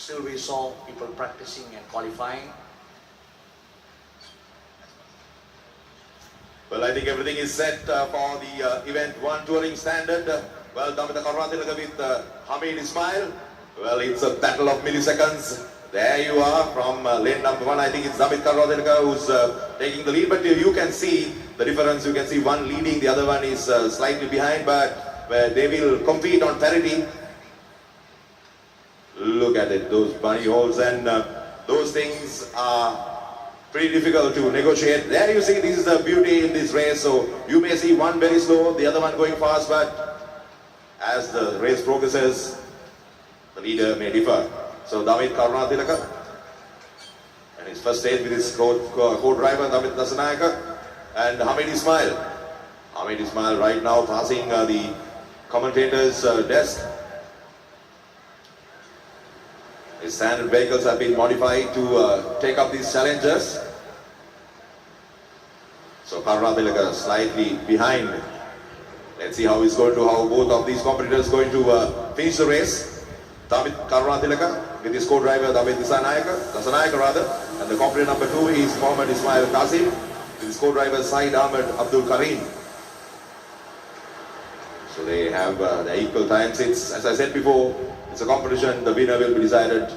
Still we saw people practicing and qualifying. Well, I think everything is set for the event 1 touring standard. Well, Damita Karnatilaka with Hamid Ismail. Well, it's a battle of milliseconds. There you are from lane number 1. I think it's Damita Karnatilaka who's taking the lead. But you can see the difference. You can see one leading, the other one is slightly behind. But where they will compete on parity. Look at it, those bunny holes, and those things are pretty difficult to negotiate. There you see, this is the beauty in this race. So you may see one very slow, the other one going fast, but as the race progresses, the leader may differ. So Damit Karunatilaka, and his first stage with his co-driver Damit Dasanayaka and Hamid Ismail. Hamid Ismail right now passing the commentator's desk. His standard vehicles have been modified to take up these challenges. So Karunatilaka slightly behind. Let's see how both of these competitors going to finish the race. Damit Karunatilaka with his co-driver Damit Dasanayaka, and the competitor number 2 is Mohammad Ismail Qasim with his co-driver Saeed Ahmed Abdul Karim. So they have their equal times. It's, as I said before, it's a competition. The winner will be decided,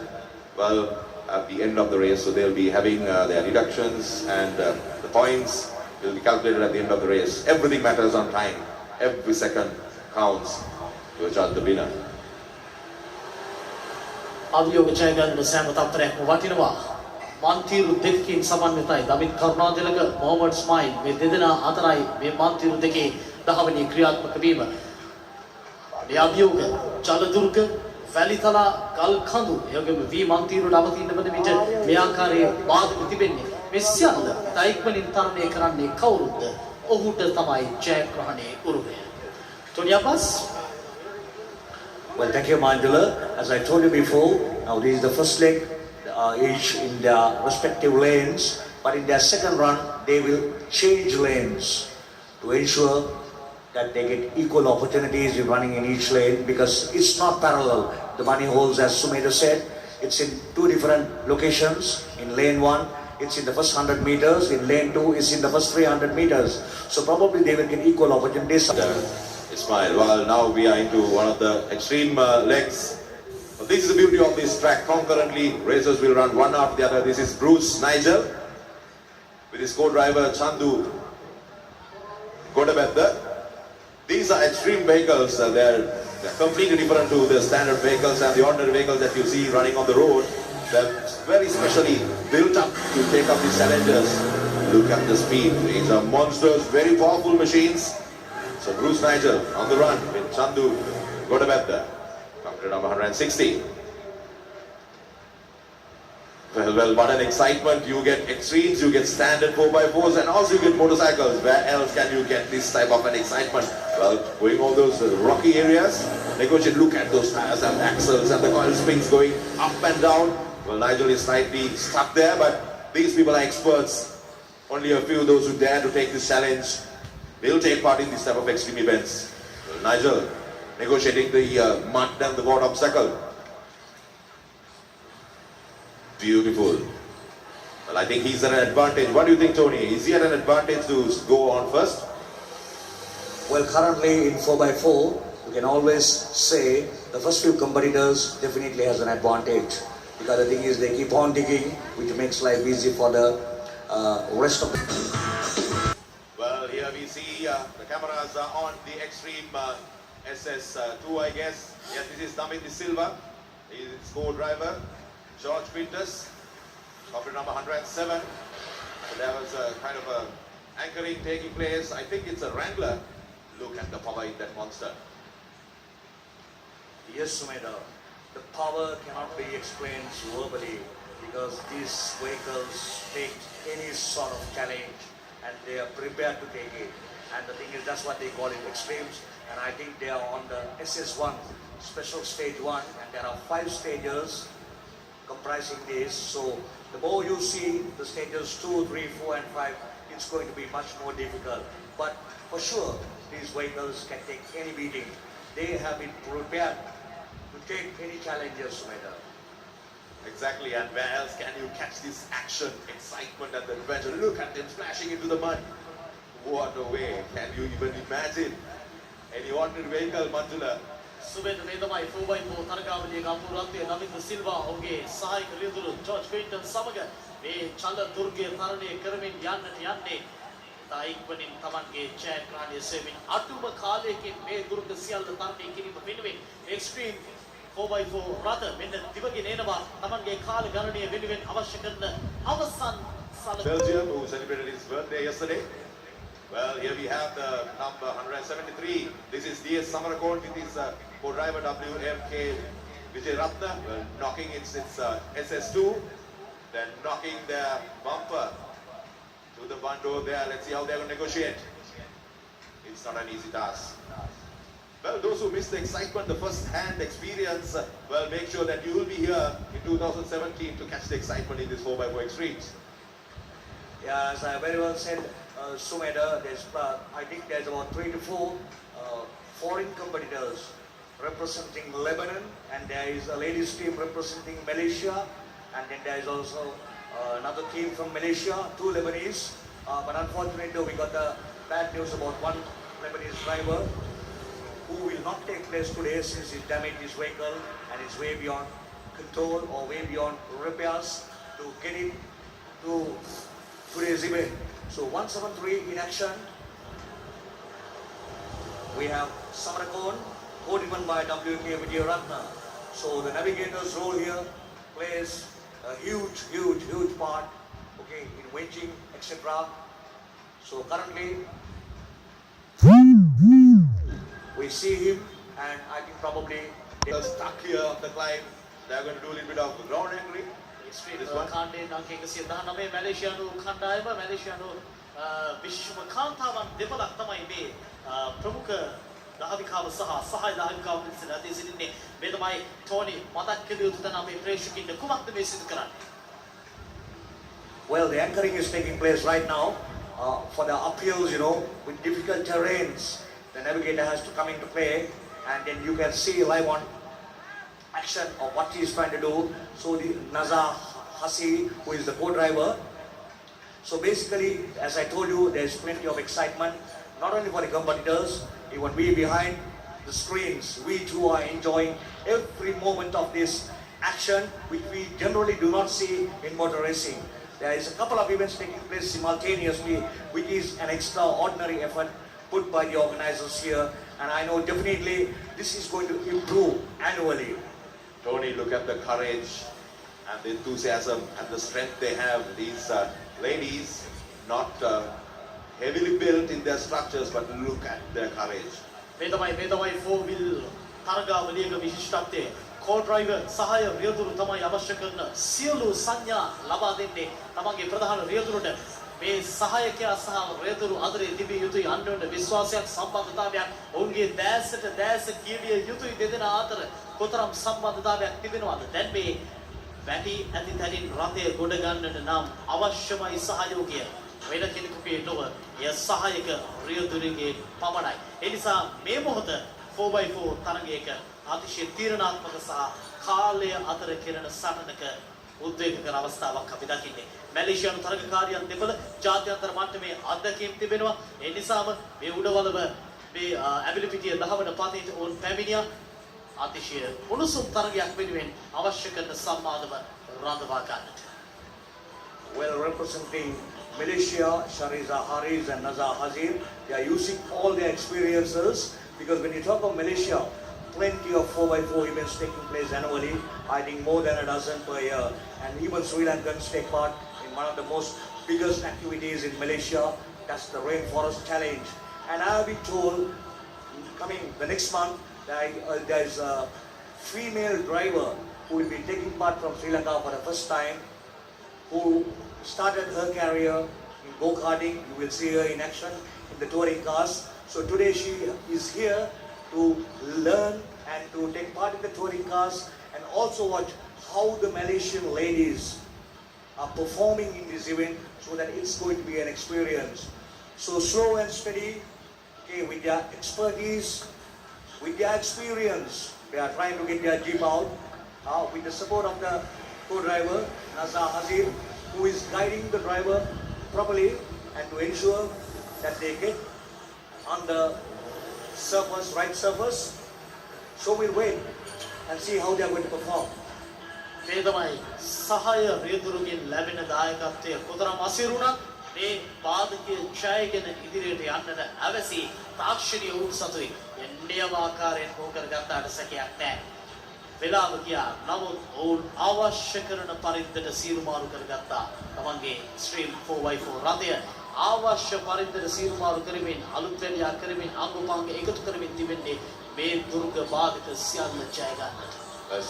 well, at the end of the race. So they'll be having their deductions, and the points will be calculated at the end of the race. Everything matters on time. Every second counts to judge the winner. අභියෝග ජය ගන්න සෑම තත්පරයක්ම වටිනවා. මන්තිරු දෙකකින් සමන්විතයි. Damith Karunathilaka, Mohammed smile මේ දෙදෙනා අතරයි මේ මන්තිරු දෙකේ 10 වෙනි ක්‍රියාත්මක වීම. මේ අභියෝග ජලදුර්ග, වැලිතලා, ගල්කඳු එවැගේම වී මන්තිරුවට අවතීන වන විට මේ ආකාරයේ බාධක තිබෙන්නේ. මේ සියල්ල දෛක්මනින් තරණය කරන්නේ කවුරුද? ඔහුට තමයි ජයග්‍රහණයේ උරුමය. Tony Abbas. Well, thank you, Mandela. As I told you before, now this is the first leg, each in their respective lanes. But in their second run, they will change lanes to ensure that they get equal opportunities in running in each lane, because it's not parallel. The bunny holes, as Sumedha said, it's in 2 different locations. In lane 1, it's in the first 100 meters. In lane 2, it's in the first 300 meters. So probably they will get equal opportunities. Ismail, well, now we are into one of the extreme legs. But this is the beauty of this track. Concurrently, racers will run one after the other. This is Bruce Nigel with his co-driver Chandu Godabetha. These are extreme vehicles. They're completely different to the standard vehicles and the ordinary vehicles that you see running on the road. They're very specially built up to take up these challenges. Look at the speed. These are monsters, very powerful machines. So Bruce Nigel on the run with Chandu Godabetha, competitor number 160. Well, what an excitement. You get extremes, you get standard 4x4s, and also you get motorcycles. Where else can you get this type of an excitement? Well, going all those rocky areas, negotiate, look at those tires and axles and the coil springs going up and down. Well, Nigel is slightly stuck there, but these people are experts. Only a few, those who dare to take this challenge, will take part in this type of extreme events. Well, Nigel negotiating the mud and the board obstacle. Beautiful. Well, I think he's at an advantage. What do you think, Tony? Is he at an advantage to go on first? Well, currently in 4x4, you can always say the first few competitors definitely has an advantage. Because the thing is, they keep on digging, which makes life easy for the rest of the... Well, here we see the cameras are on the extreme SS2, I guess. Yes, this is Damit De Silva. He is his co-driver, George Quintus, competitor number 107. So there was a kind of a anchoring taking place. I think it's a Wrangler. Look at the power in that monster. Yes, Sumedha. The power cannot be explained verbally, because these vehicles take any sort of challenge and they are prepared to take it. And the thing is, that's what they call it, extremes. And I think they are on the SS1, special stage 1, and there are 5 stages comprising this. So the more you see the stages 2, 3, 4 and 5, it's going to be much more difficult. But for sure, these vehicles can take any beating. They have been prepared to take any challenges, Sumedha. Exactly, and where else can you catch this action, excitement and the adventure? Look at them splashing into the mud. What a way, can you even imagine? Any ordinary vehicle, Manjula. සුබෙන් මේ තමයි 4x4 තරගාවලියේ ගම්පුරත්වයේ නමින්ද Silva ඔහුගේ සහායක රියදුරු George Quinton සමග මේ චල දුර්ගය තරණය කරමින් යන්නට යන්නේ තායික්වනින් තමන්ගේ ජයග්‍රහණය සෙමින් අටුම කාලයකින් මේ දුර්ග සියල්ල තරණය කිරීම වෙනුවෙන් එක්ස්ට්‍රීම් 4x4 රථ මෙන්න දිවගෙන එනවා තමන්ගේ කාල ගණනය වෙනුවෙන් අවශ්‍ය කරන අවසන් සල Belgium, who celebrated his birthday yesterday. Well, here we have the number 173. This is DS Samarakot with his co-driver WMK Vijay Ratna, knocking its SS2, then knocking the bumper to the one door there. Let's see how they're going to negotiate. It's not an easy task. Well, those who missed the excitement, the first-hand experience, well, make sure that you will be here in 2017 to catch the excitement in this 4x4 Extremes. Yeah, as I very well said, Sumeda, I think there's about 3 to 4 foreign competitors representing Lebanon, and there is a ladies team representing Malaysia, and then there is also another team from Malaysia, 2 Lebanese. But unfortunately, we got the bad news about one Lebanese driver who will not take place today since he damaged his vehicle and it's way beyond control or way beyond repairs to get it to today's event. So 173 in action. We have Samarakon, co-driven by WK Vijay Ratna. So the navigator's role here plays a huge part, okay, in wedging, etc. So currently, we see him, and I think probably They're stuck here on the climb. They're going to do a little bit of ground angry. Extreme කාණ්ඩයෙන් අංක 119 මැලේසියානු කණ්ඩායම මැලේසියානු විශ්ව කාන්තාවන් දෙපළක් තමයි මේ ප්‍රමුඛ දහවිකාව සහ සහාය දහවිකාව පිළිබඳ නැති සිටින්නේ මේ තමයි ටෝනි මතක් කළ යුතු තැන අපේ ප්‍රේක්ෂකින්ට කුමක්ද මේ සිදු කරන්නේ. Well, the anchoring is taking place right now for the uphills, with difficult terrains. The navigator has to come into play, and then you can see live on action of what he is trying to do. So the Naza Hasi, who is the co-driver. So basically, as I told you, there is plenty of excitement, not only for the competitors, even we behind the screens, we too are enjoying every moment of this action, which we generally do not see in motor racing. There is a couple of events taking place simultaneously, which is an extraordinary effort put by the organizers here, and I know definitely this is going to improve annually. Tony, look at the courage and the enthusiasm and the strength they have. These ladies, not heavily built in their structures, but look at their courage. මේ තමයි 4 wheel තරගාවලියක විශිෂ්ටත්වය. co-driver සහාය රියදුරු තමයි අවශ්‍ය කරන සියලු සංඥා ලබා දෙන්නේ තමන්ගේ ප්‍රධාන රියදුරට. මේ සහායකයා සහ රියදුරු අතරේ තිබිය යුතුයි අන්‍යෝන්‍ය විශ්වාසයක් සම්බන්ධතාවයක්. ඔවුන්ගේ දැසට දැස කියවිය යුතුයි දෙදෙනා අතර කොතරම් සම්බන්ධතාවයක් තිබෙනවද? දැන් මේ වැටි ඇති තැනින් රථය ගොඩ ගන්නට නම් අවශ්‍යමයි සහයෝගය. වෙන කෙනෙකුගේ නොව එය සහායක රියදුරුගේ පමණයි. ඒ නිසා මේ මොහොත 4x4 තරගයක අතිශය තීරණාත්මක සහ කාලය අතර කෙරෙන සටනක උද්වේගකර අවස්ථාවක් අපි දකින්නේ. මැලේසියානු තරගකාරියන් දෙපළ ජාත්‍යන්තර මට්ටමේ අත්දැකීම් තිබෙනවා. ඒ නිසාම මේ උඩවලව මේ ඇබිලිපිටිය දහවන පතේට ඕන් පැමිණියා. අතිශය උණුසුම් තරගයක් වෙනුවෙන් අවශ්‍ය කරන සම්මාදව රඳවා ගන්නට. Well, representing Malaysia, Shariza Haris and Naza Hazir, they are using all their experiences, because when you talk of Malaysia, plenty of 4x4 events taking place annually, I think more than a dozen per year, and even Sri Lankans take part in one of the most biggest activities in Malaysia, that's the Rainforest Challenge. And I have been told, coming the next month, that there is a female driver who will be taking part from Sri Lanka for the first time, who started her career in go-karting. You will see her in action in the touring cars. So today she is here to learn and to take part in the touring cars and also watch how the Malaysian ladies are performing in this event, so that it's going to be an experience. So slow and steady, okay, with their expertise, with their experience, they are trying to get their jeep out with the support of the co-driver Nazar Hazir, who is guiding the driver properly and to ensure that they get on the surface, right surface. So we'll wait and see how they are going to perform. මේ තමයි සහාය රියදුරුගෙන් ලැබෙන දායකත්වය කොතරම් අසිරුණත් මේ පාදකීය ඡායගෙන ඉදිරියට යන්නට අවැසි තාක්ෂණීය උන් සතුයි නියම ආකාරයෙන් මොහ කරගත්තාට සැකයක් නැහැ. වෙලාව ගියා. නමුත් ඔවුන් අවශ්‍ය කරන පරිද්දට සීරුමාරු කරගත්තා. තමන්ගේ ස්ට්‍රීම් 4x4 රථය අවශ්‍ය පරිද්දට සීරුමාරු කරමින් අලුත් වැඩියා කරමින් අංගුපාංග එකතු කරමින් තිබෙන්නේ මේ දුර්ග බාධක සියල්ල ජය ගන්නට.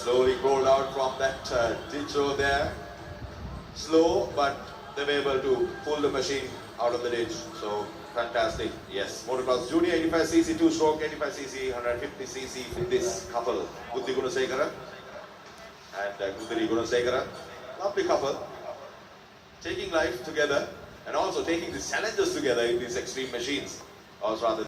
Slowly rolled out from that ditch over there. Slow, but they were able to pull the machine out of the ditch. So fantastic. Yes, motocross junior 85cc 2-stroke, 85cc 150cc in this couple, Buddhi Gunasekara and Kudiri Gunasekara. Lovely couple, taking life together and also taking these challenges together in these extreme machines. I was rather